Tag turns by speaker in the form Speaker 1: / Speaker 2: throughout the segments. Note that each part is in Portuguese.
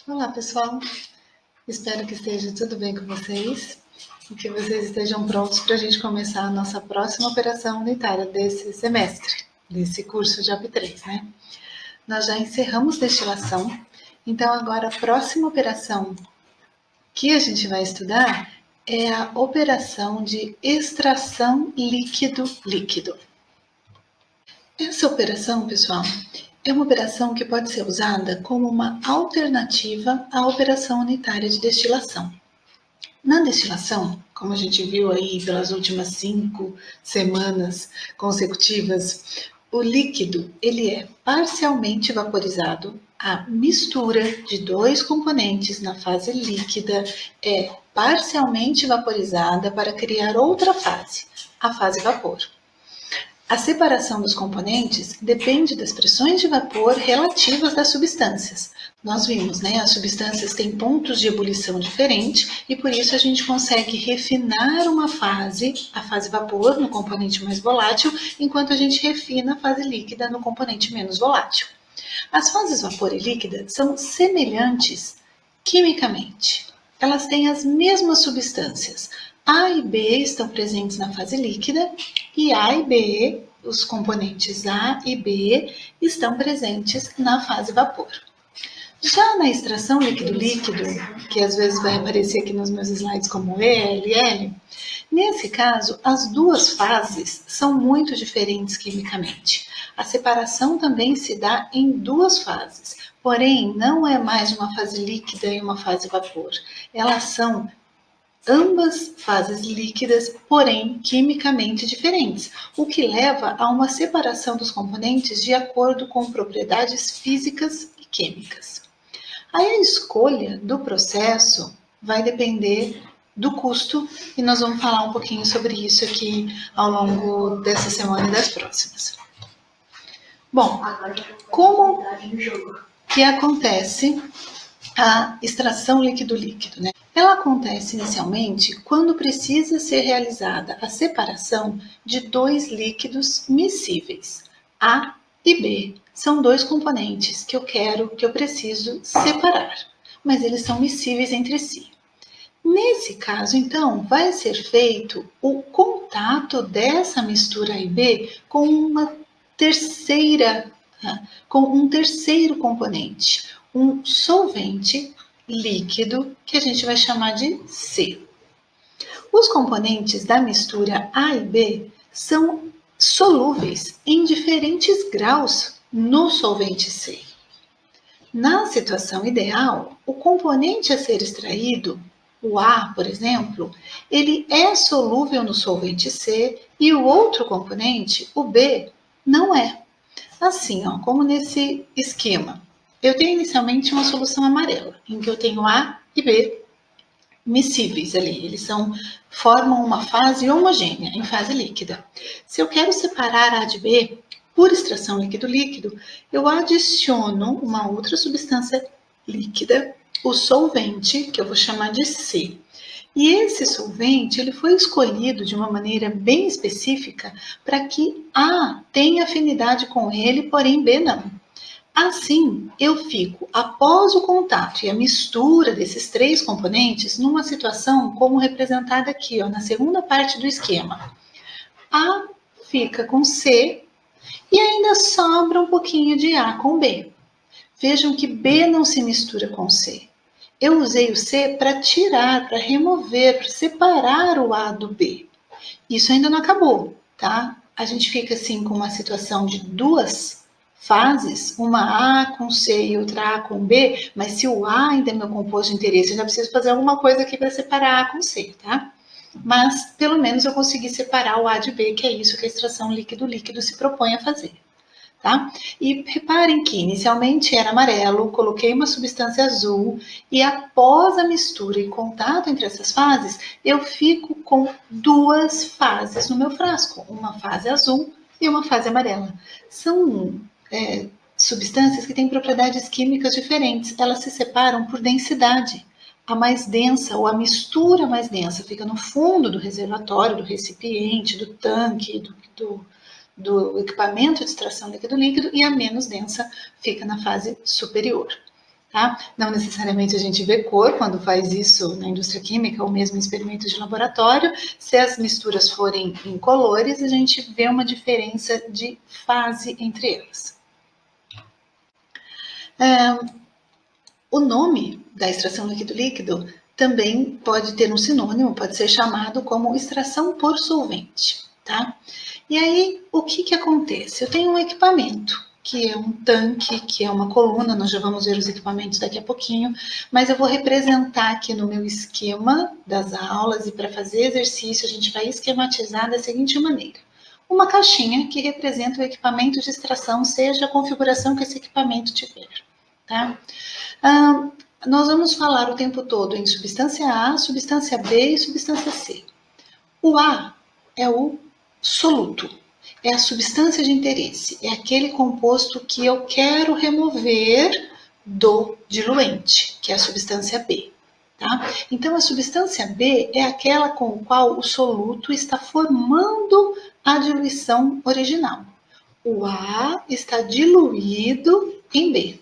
Speaker 1: Olá, pessoal. Espero que esteja tudo bem com vocês e que vocês estejam prontos para a gente começar a nossa próxima operação unitária desse semestre, desse curso de AP3, né? Nós já encerramos destilação, então agora a próxima operação que a gente vai estudar é a operação de extração líquido-líquido. Essa operação, pessoal, é uma operação que pode ser usada como uma alternativa à operação unitária de destilação. Na destilação, como a gente viu aí pelas últimas 5 semanas consecutivas, o líquido ele é parcialmente vaporizado. A mistura de dois componentes na fase líquida é parcialmente vaporizada para criar outra fase, a fase vapor. A separação dos componentes depende das pressões de vapor relativas das substâncias. Nós vimos, né? As substâncias têm pontos de ebulição diferentes e por isso a gente consegue refinar uma fase, a fase vapor, no componente mais volátil, enquanto a gente refina a fase líquida no componente menos volátil. As fases vapor e líquida são semelhantes quimicamente. Elas têm as mesmas substâncias. A e B estão presentes na fase líquida e A e B, os componentes A e B, estão presentes na fase vapor. Já na extração líquido-líquido, que às vezes vai aparecer aqui nos meus slides como ELL, nesse caso, as duas fases são muito diferentes quimicamente. A separação também se dá em duas fases, porém não é mais uma fase líquida e uma fase vapor. Elas são ambas fases líquidas, porém quimicamente diferentes, o que leva a uma separação dos componentes de acordo com propriedades físicas e químicas. Aí a escolha do processo vai depender do custo e nós vamos falar um pouquinho sobre isso aqui ao longo dessa semana e das próximas. Bom, como que acontece a extração líquido-líquido, né? Ela acontece inicialmente quando precisa ser realizada a separação de dois líquidos miscíveis, A e B. São dois componentes que eu preciso separar, mas eles são miscíveis entre si. Nesse caso, então, vai ser feito o contato dessa mistura A e B com com um terceiro componente, um solvente líquido que a gente vai chamar de C. Os componentes da mistura A e B são solúveis em diferentes graus no solvente C. Na situação ideal, o componente a ser extraído, o A, por exemplo, ele é solúvel no solvente C e o outro componente, o B, não é. Assim, ó, como nesse esquema. Eu tenho inicialmente uma solução amarela, em que eu tenho A e B miscíveis ali. Formam uma fase homogênea, em fase líquida. Se eu quero separar A de B, por extração líquido-líquido, eu adiciono uma outra substância líquida, o solvente, que eu vou chamar de C. E esse solvente ele foi escolhido de uma maneira bem específica para que A tenha afinidade com ele, porém B não. Assim, eu fico, após o contato e a mistura desses três componentes, numa situação como representada aqui, ó, na segunda parte do esquema. A fica com C e ainda sobra um pouquinho de A com B. Vejam que B não se mistura com C. Eu usei o C para tirar, para remover, para separar o A do B. Isso ainda não acabou, tá? A gente fica assim com uma situação de duas fases, uma A com C e outra A com B, mas se o A ainda é meu composto de interesse, eu já preciso fazer alguma coisa aqui para separar A com C, tá? Mas pelo menos eu consegui separar o A de B, que é isso que a extração líquido-líquido se propõe a fazer. Tá? E reparem que inicialmente era amarelo, coloquei uma substância azul e após a mistura e contato entre essas fases, eu fico com duas fases no meu frasco, uma fase azul e uma fase amarela. São substâncias que têm propriedades químicas diferentes, elas se separam por densidade. A mais densa ou a mistura mais densa fica no fundo do reservatório, do recipiente, do tanque, do equipamento de extração líquido-líquido e a menos densa fica na fase superior. Tá? Não necessariamente a gente vê cor quando faz isso na indústria química ou mesmo em experimentos de laboratório. Se as misturas forem incolores, a gente vê uma diferença de fase entre elas. O nome da extração líquido-líquido também pode ter um sinônimo, pode ser chamado como extração por solvente, tá? E aí, o que acontece? Eu tenho um equipamento, que é um tanque, que é uma coluna, nós já vamos ver os equipamentos daqui a pouquinho, mas eu vou representar aqui no meu esquema das aulas, e para fazer exercício a gente vai esquematizar da seguinte maneira. Uma caixinha que representa o equipamento de extração, seja a configuração que esse equipamento tiver, tá? Nós vamos falar o tempo todo em substância A, substância B e substância C. O A é o soluto, é a substância de interesse, é aquele composto que eu quero remover do diluente, que é a substância B. Tá? Então, a substância B é aquela com a qual o soluto está formando a diluição original. O A está diluído em B.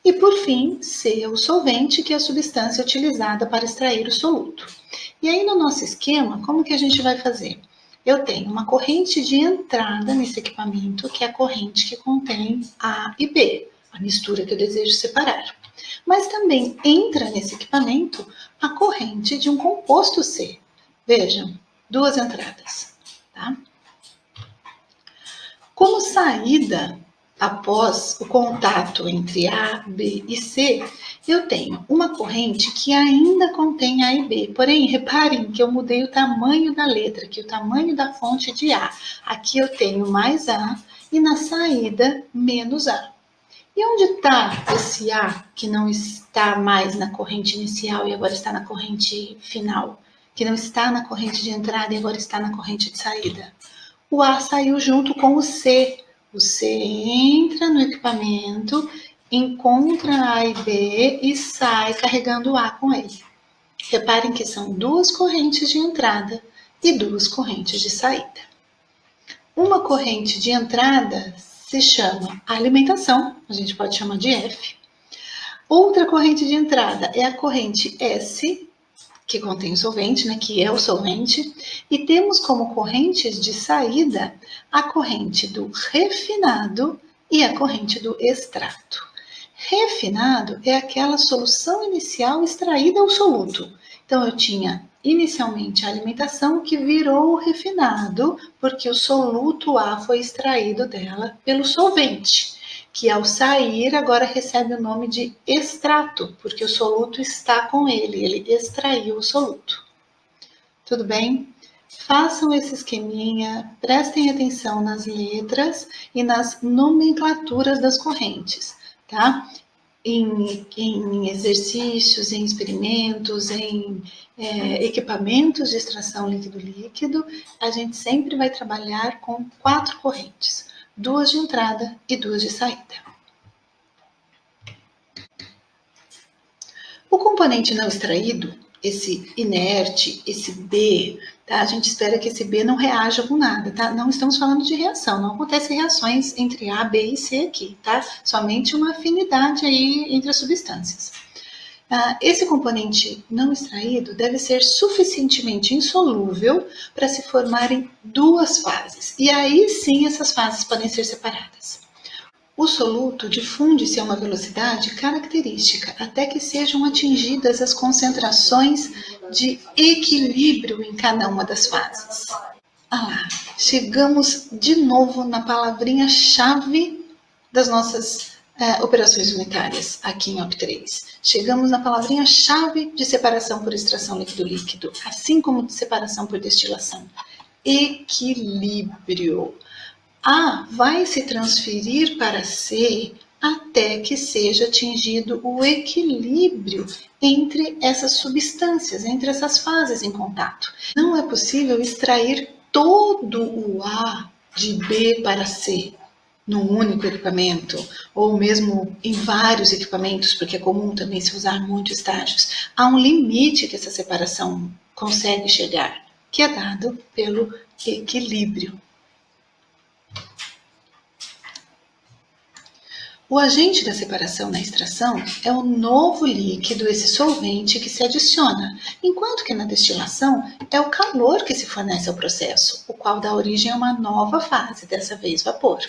Speaker 1: E, por fim, C é o solvente, que é a substância utilizada para extrair o soluto. E aí, no nosso esquema, como que a gente vai fazer? Eu tenho uma corrente de entrada nesse equipamento, que é a corrente que contém A e B, a mistura que eu desejo separar. Mas também entra nesse equipamento a corrente de um composto C. Vejam, duas entradas, tá? Como saída após o contato entre A, B e C, eu tenho uma corrente que ainda contém A e B. Porém, reparem que eu mudei o tamanho da letra, que o tamanho da fonte de A. Aqui eu tenho mais A e na saída menos A. E onde está esse A que não está mais na corrente inicial e agora está na corrente final? Que não está na corrente de entrada e agora está na corrente de saída? O A saiu junto com o C. O C entra no equipamento, encontra A e B e sai carregando o A com ele. Reparem que são duas correntes de entrada e duas correntes de saída. Uma corrente de entrada se chama alimentação, a gente pode chamar de F. Outra corrente de entrada é a corrente S, que contém o solvente, né, que é o solvente, e temos como correntes de saída a corrente do refinado e a corrente do extrato. Refinado é aquela solução inicial extraída ao soluto. Então, eu tinha inicialmente a alimentação que virou o refinado, porque o soluto A foi extraído dela pelo solvente, que ao sair agora recebe o nome de extrato, porque o soluto está com ele extraiu o soluto. Tudo bem? Façam esse esqueminha, prestem atenção nas letras e nas nomenclaturas das correntes, tá? Em exercícios, em experimentos, em equipamentos de extração líquido-líquido, a gente sempre vai trabalhar com 4 correntes, 2 de entrada e 2 de saída. O componente não extraído, esse inerte, esse B, tá? A gente espera que esse B não reaja com nada, tá? Não estamos falando de reação, não acontecem reações entre A, B e C aqui, tá? Somente uma afinidade aí entre as substâncias. Esse componente não extraído deve ser suficientemente insolúvel para se formarem duas fases. E aí sim essas fases podem ser separadas. O soluto difunde-se a uma velocidade característica até que sejam atingidas as concentrações de equilíbrio em cada uma das fases. Chegamos de novo na palavrinha-chave das nossas operações unitárias aqui em OP3. Chegamos na palavrinha-chave de separação por extração líquido-líquido, assim como de separação por destilação. Equilíbrio. A vai se transferir para C até que seja atingido o equilíbrio entre essas substâncias, entre essas fases em contato. Não é possível extrair todo o A de B para C num único equipamento, ou mesmo em vários equipamentos, porque é comum também se usar muitos estágios. Há um limite que essa separação consegue chegar, que é dado pelo equilíbrio. O agente da separação na extração é o novo líquido, esse solvente que se adiciona, enquanto que na destilação é o calor que se fornece ao processo, o qual dá origem a uma nova fase, dessa vez vapor.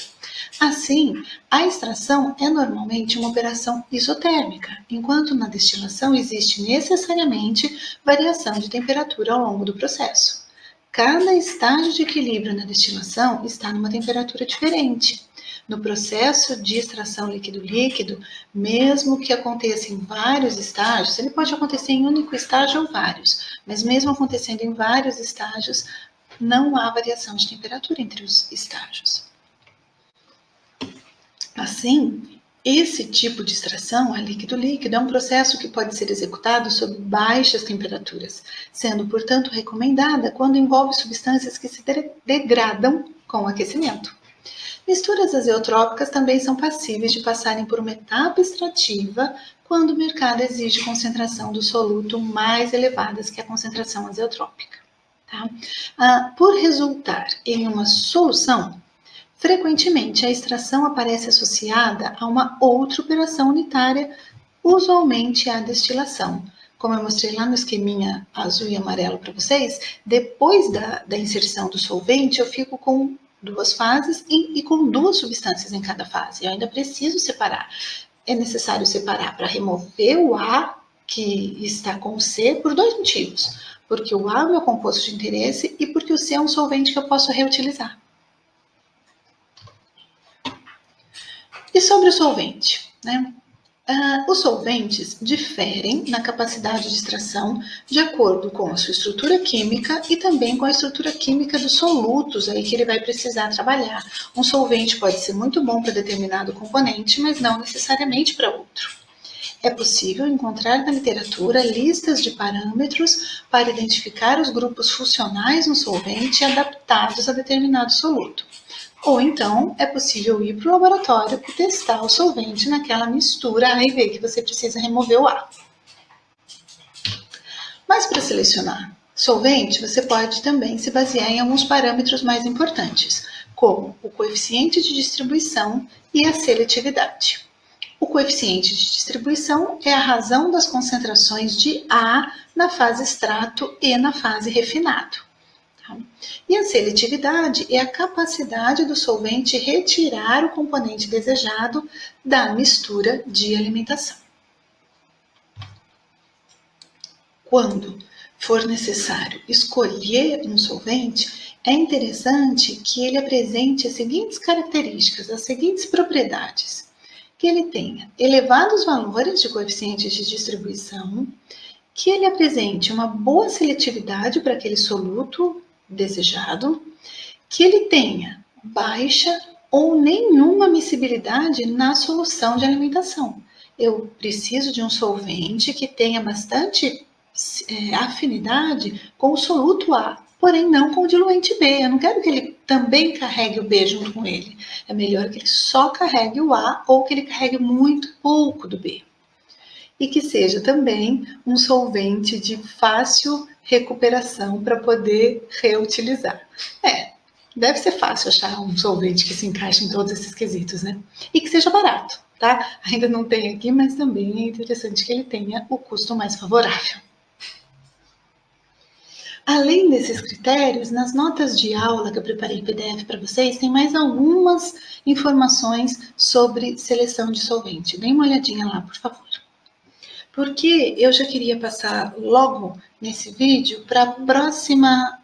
Speaker 1: Assim, a extração é normalmente uma operação isotérmica, enquanto na destilação existe necessariamente variação de temperatura ao longo do processo. Cada estágio de equilíbrio na destilação está numa temperatura diferente. No processo de extração líquido-líquido, mesmo que aconteça em vários estágios, ele pode acontecer em um único estágio ou vários, mas mesmo acontecendo em vários estágios, não há variação de temperatura entre os estágios. Assim, esse tipo de extração a líquido-líquido é um processo que pode ser executado sob baixas temperaturas, sendo, portanto, recomendada quando envolve substâncias que se degradam com o aquecimento. Misturas azeotrópicas também são passíveis de passarem por uma etapa extrativa quando o mercado exige concentração do soluto mais elevadas que a concentração azeotrópica. Tá? Por resultar em uma solução, frequentemente a extração aparece associada a uma outra operação unitária, usualmente a destilação. Como eu mostrei lá no esqueminha azul e amarelo para vocês, depois da inserção do solvente, eu fico com duas fases e com duas substâncias em cada fase. Eu ainda preciso separar. É necessário separar para remover o A que está com o C por dois motivos. Porque o A é o meu composto de interesse e porque o C é um solvente que eu posso reutilizar. E sobre o solvente, né? Os solventes diferem na capacidade de extração de acordo com a sua estrutura química e também com a estrutura química dos solutos aí que ele vai precisar trabalhar. Um solvente pode ser muito bom para determinado componente, mas não necessariamente para outro. É possível encontrar na literatura listas de parâmetros para identificar os grupos funcionais no solvente adaptados a determinado soluto. Ou então é possível ir para o laboratório e testar o solvente naquela mistura e ver que você precisa remover o A. Mas para selecionar solvente, você pode também se basear em alguns parâmetros mais importantes, como o coeficiente de distribuição e a seletividade. O coeficiente de distribuição é a razão das concentrações de A na fase extrato e na fase refinado. E a seletividade é a capacidade do solvente retirar o componente desejado da mistura de alimentação. Quando for necessário escolher um solvente, é interessante que ele apresente as seguintes características, as seguintes propriedades. Que ele tenha elevados valores de coeficientes de distribuição, que ele apresente uma boa seletividade para aquele soluto desejado, que ele tenha baixa ou nenhuma miscibilidade na solução de alimentação. Eu preciso de um solvente que tenha bastante afinidade com o soluto A, porém não com o diluente B. Eu não quero que ele também carregue o B junto com ele. É melhor que ele só carregue o A ou que ele carregue muito pouco do B. E que seja também um solvente de fácil recuperação para poder reutilizar. Deve ser fácil achar um solvente que se encaixe em todos esses quesitos, né? E que seja barato, tá? Ainda não tem aqui, mas também é interessante que ele tenha o custo mais favorável. Além desses critérios, nas notas de aula que eu preparei em PDF para vocês, tem mais algumas informações sobre seleção de solvente. Dê uma olhadinha lá, por favor. Porque eu já queria passar logo nesse vídeo para a próxima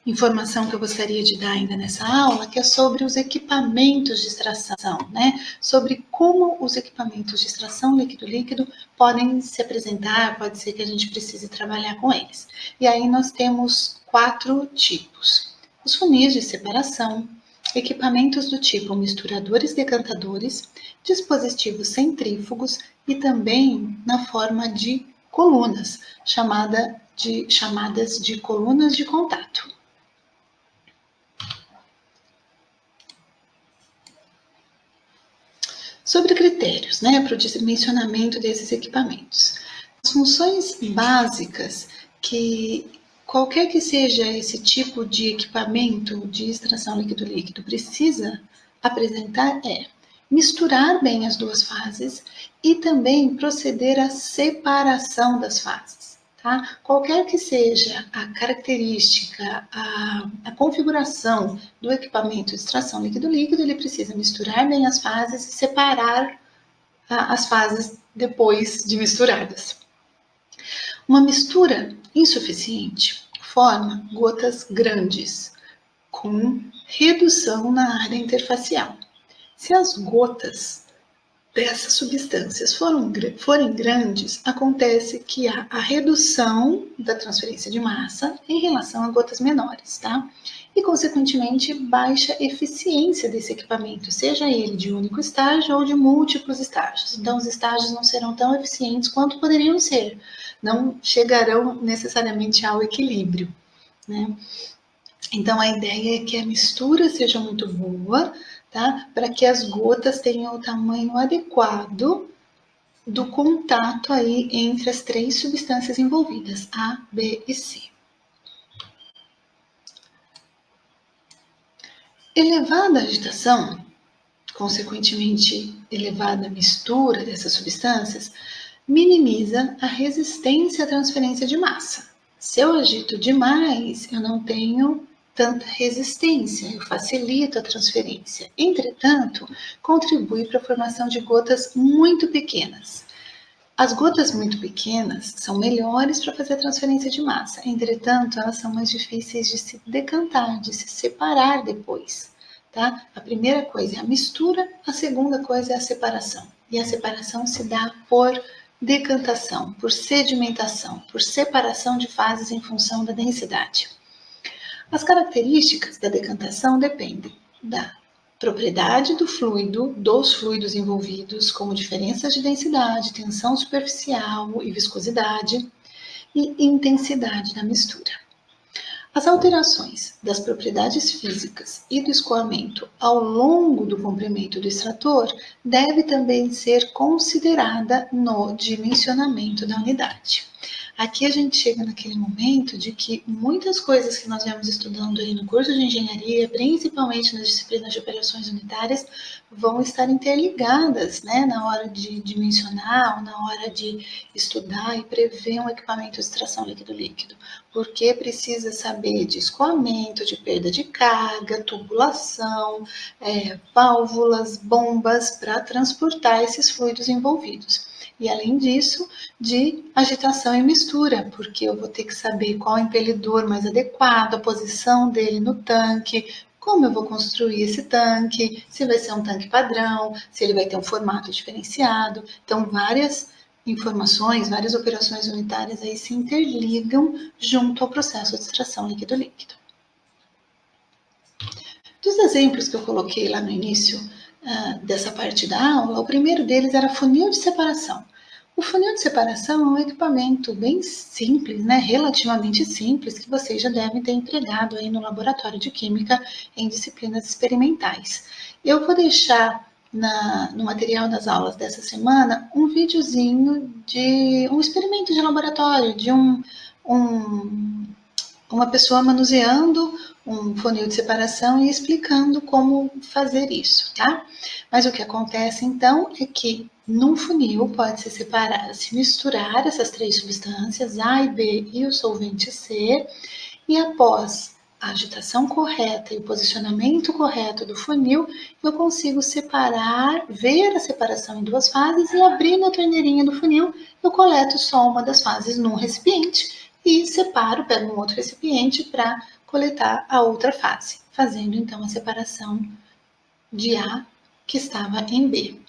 Speaker 1: informação que eu gostaria de dar ainda nessa aula, que é sobre os equipamentos de extração, né? Sobre como os equipamentos de extração líquido-líquido podem se apresentar, pode ser que a gente precise trabalhar com eles. E aí nós temos 4 tipos. Os funis de separação, equipamentos do tipo misturadores decantadores, dispositivos centrífugos e também na forma de colunas, chamadas de colunas de contato. Sobre critérios, né, para o dimensionamento desses equipamentos. As funções básicas que qualquer que seja esse tipo de equipamento de extração líquido-líquido precisa apresentar misturar bem as duas fases e também proceder à separação das fases. Tá? Qualquer que seja a característica, a configuração do equipamento de extração líquido-líquido, ele precisa misturar bem as fases e separar as fases depois de misturadas. Uma mistura insuficiente forma gotas grandes, com redução na área interfacial. Se as gotas dessas substâncias forem grandes, acontece que há a redução da transferência de massa em relação a gotas menores, tá? E, consequentemente, baixa eficiência desse equipamento, seja ele de único estágio ou de múltiplos estágios. Então, os estágios não serão tão eficientes quanto poderiam ser, não chegarão necessariamente ao equilíbrio, né? Então, a ideia é que a mistura seja muito boa, tá? Para que as gotas tenham o tamanho adequado do contato aí entre as três substâncias envolvidas, A, B e C. Elevada agitação, consequentemente elevada mistura dessas substâncias, minimiza a resistência à transferência de massa. Se eu agito demais, eu não tenho tanta resistência, eu facilito a transferência. Entretanto, contribui para a formação de gotas muito pequenas. As gotas muito pequenas são melhores para fazer a transferência de massa, entretanto, elas são mais difíceis de se decantar, de se separar depois. Tá? A primeira coisa é a mistura, a segunda coisa é a separação. E a separação se dá por decantação, por sedimentação, por separação de fases em função da densidade. As características da decantação dependem da propriedade do fluido, dos fluidos envolvidos, como diferenças de densidade, tensão superficial e viscosidade, e intensidade da mistura. As alterações das propriedades físicas e do escoamento ao longo do comprimento do extrator deve também ser considerada no dimensionamento da unidade. Aqui a gente chega naquele momento de que muitas coisas que nós viemos estudando aí no curso de engenharia, principalmente nas disciplinas de operações unitárias, vão estar interligadas, né, na hora de dimensionar, ou na hora de estudar e prever um equipamento de extração líquido-líquido, porque precisa saber de escoamento, de perda de carga, tubulação, válvulas, bombas para transportar esses fluidos envolvidos. E, além disso, de agitação e mistura, porque eu vou ter que saber qual é o impelidor mais adequado, a posição dele no tanque, como eu vou construir esse tanque, se vai ser um tanque padrão, se ele vai ter um formato diferenciado. Então, várias informações, várias operações unitárias aí se interligam junto ao processo de extração líquido-líquido. Dos exemplos que eu coloquei lá no início dessa parte da aula, o primeiro deles era funil de separação. O funil de separação é um equipamento bem simples, né, relativamente simples, que vocês já devem ter empregado aí no laboratório de química em disciplinas experimentais. Eu vou deixar no material das aulas dessa semana um videozinho de um experimento de laboratório, de uma pessoa manuseando um funil de separação e explicando como fazer isso, tá? Mas o que acontece então é que num funil pode-se separar, se misturar essas três substâncias, A e B e o solvente C, e após a agitação correta e o posicionamento correto do funil, eu consigo separar, ver a separação em duas fases e abrindo a torneirinha do funil, eu coleto só uma das fases num recipiente e separo, pego um outro recipiente para coletar a outra fase, fazendo então a separação de A que estava em B.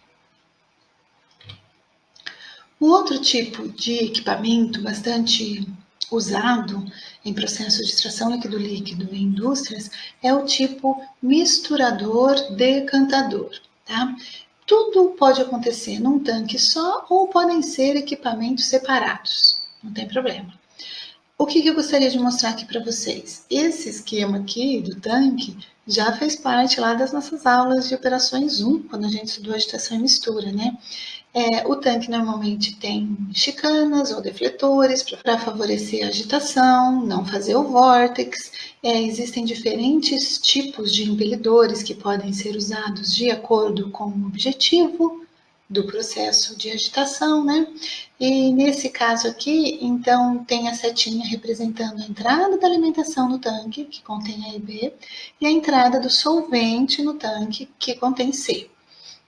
Speaker 1: Um outro tipo de equipamento bastante usado em processos de extração líquido-líquido em indústrias é o tipo misturador-decantador, tá? Tudo pode acontecer num tanque só ou podem ser equipamentos separados, não tem problema. O que eu gostaria de mostrar aqui para vocês? Esse esquema aqui do tanque já fez parte lá das nossas aulas de operações 1, quando a gente estudou agitação e mistura, né? O tanque normalmente tem chicanas ou defletores para favorecer a agitação, não fazer o vórtex. Existem diferentes tipos de impelidores que podem ser usados de acordo com o objetivo do processo de agitação, né? E nesse caso aqui, então, tem a setinha representando a entrada da alimentação no tanque, que contém A e B, e a entrada do solvente no tanque, que contém C.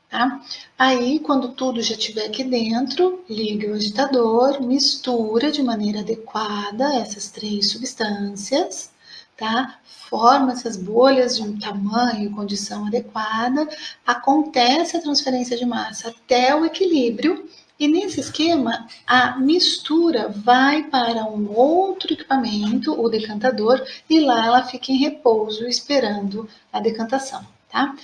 Speaker 1: Tá? Aí, quando tudo já estiver aqui dentro, liga o agitador, mistura de maneira adequada essas 3 substâncias, tá? Forma essas bolhas de um tamanho e condição adequada, acontece a transferência de massa até o equilíbrio, e nesse esquema, a mistura vai para um outro equipamento, o decantador, e lá ela fica em repouso, esperando a decantação, tá?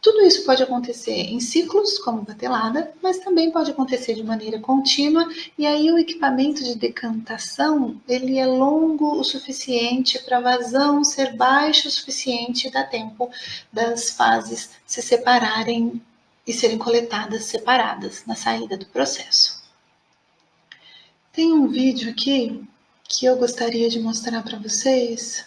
Speaker 1: Tudo isso pode acontecer em ciclos, como batelada, mas também pode acontecer de maneira contínua, e aí o equipamento de decantação, ele é longo o suficiente para a vazão ser baixa o suficiente e dar tempo das fases se separarem e serem coletadas separadas na saída do processo. Tem um vídeo aqui que eu gostaria de mostrar para vocês.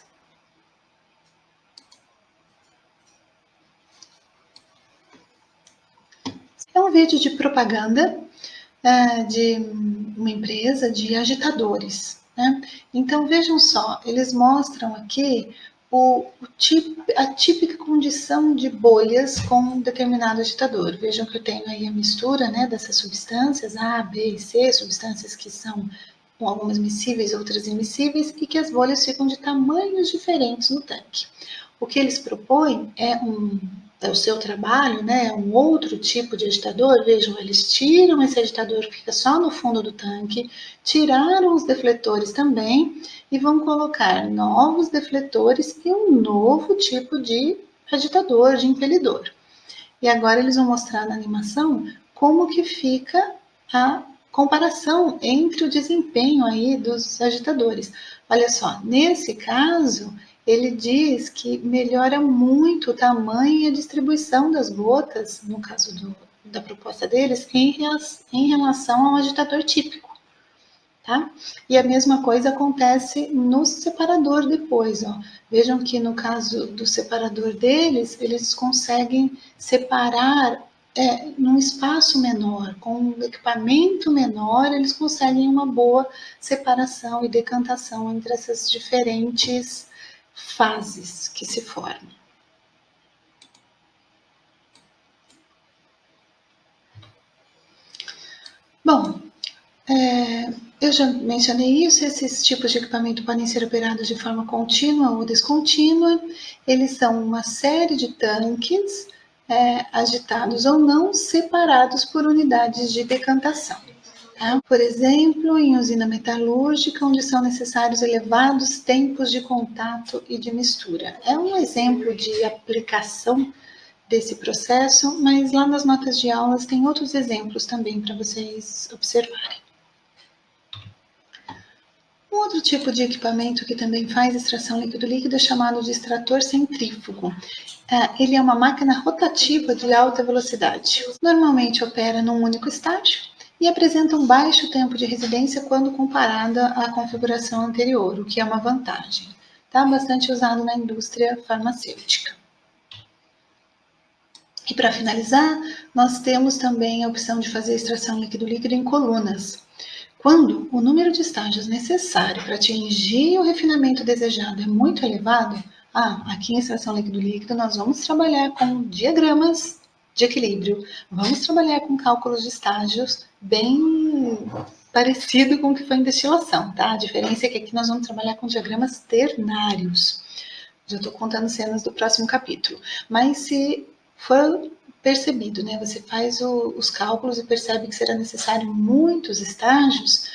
Speaker 1: É um vídeo de propaganda de uma empresa de agitadores, né? Então vejam só, eles mostram aqui a típica condição de bolhas com um determinado agitador. Vejam que eu tenho aí a mistura, né, dessas substâncias A, B e C, substâncias que são algumas miscíveis, outras immiscíveis, e que as bolhas ficam de tamanhos diferentes no tanque. O que eles propõem é o seu trabalho, né? Um outro tipo de agitador. Vejam, eles tiram esse agitador que fica só no fundo do tanque, tiraram os defletores também e vão colocar novos defletores e um novo tipo de agitador, de impelidor. E agora eles vão mostrar na animação como que fica a comparação entre o desempenho aí dos agitadores. Olha só, nesse caso, ele diz que melhora muito o tamanho e a distribuição das gotas, no caso da proposta deles, em relação ao agitador típico. Tá? E a mesma coisa acontece no separador depois, ó. Vejam que no caso do separador deles, eles conseguem separar num espaço menor, com um equipamento menor, eles conseguem uma boa separação e decantação entre essas diferentes fases que se formam. Bom, eu já mencionei isso, esses tipos de equipamento podem ser operados de forma contínua ou descontínua. Eles são uma série de tanques agitados ou não, separados por unidades de decantação. Tá? Por exemplo, em usina metalúrgica, onde são necessários elevados tempos de contato e de mistura. É um exemplo de aplicação desse processo, mas lá nas notas de aulas tem outros exemplos também para vocês observarem. Um outro tipo de equipamento que também faz extração líquido-líquido é chamado de extrator centrífugo. Ele é uma máquina rotativa de alta velocidade. Normalmente opera num único estágio e apresenta um baixo tempo de residência quando comparada à configuração anterior, o que é uma vantagem. Está bastante usado na indústria farmacêutica. E para finalizar, nós temos também a opção de fazer extração líquido-líquido em colunas. Quando o número de estágios necessário para atingir o refinamento desejado é muito elevado, aqui em extração líquido-líquido nós vamos trabalhar com diagramas de equilíbrio, vamos trabalhar com cálculos de estágios bem parecido com o que foi em destilação, tá? A diferença é que aqui nós vamos trabalhar com diagramas ternários. Já estou contando cenas do próximo capítulo. Mas se for percebido, né? Você faz os cálculos e percebe que será necessário muitos estágios,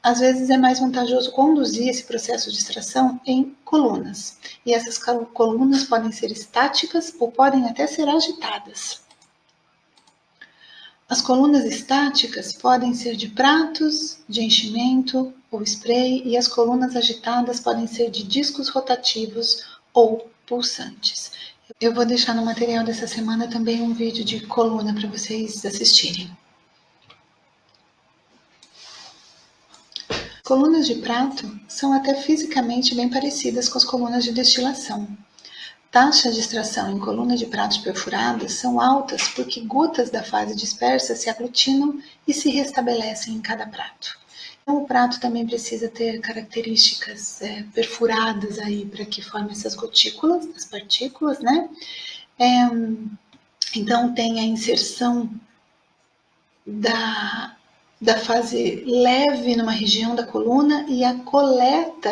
Speaker 1: às vezes é mais vantajoso conduzir esse processo de extração em colunas. E essas colunas podem ser estáticas ou podem até ser agitadas. As colunas estáticas podem ser de pratos, de enchimento ou spray, e as colunas agitadas podem ser de discos rotativos ou pulsantes. Eu vou deixar no material dessa semana também um vídeo de coluna para vocês assistirem. Colunas de prato são até fisicamente bem parecidas com as colunas de destilação. Taxas de extração em colunas de pratos perfuradas são altas porque gotas da fase dispersa se aglutinam e se restabelecem em cada prato. Então, o prato também precisa ter características perfuradas aí para que forme essas gotículas, as partículas, né? Então, tem a inserção da fase leve numa região da coluna e a coleta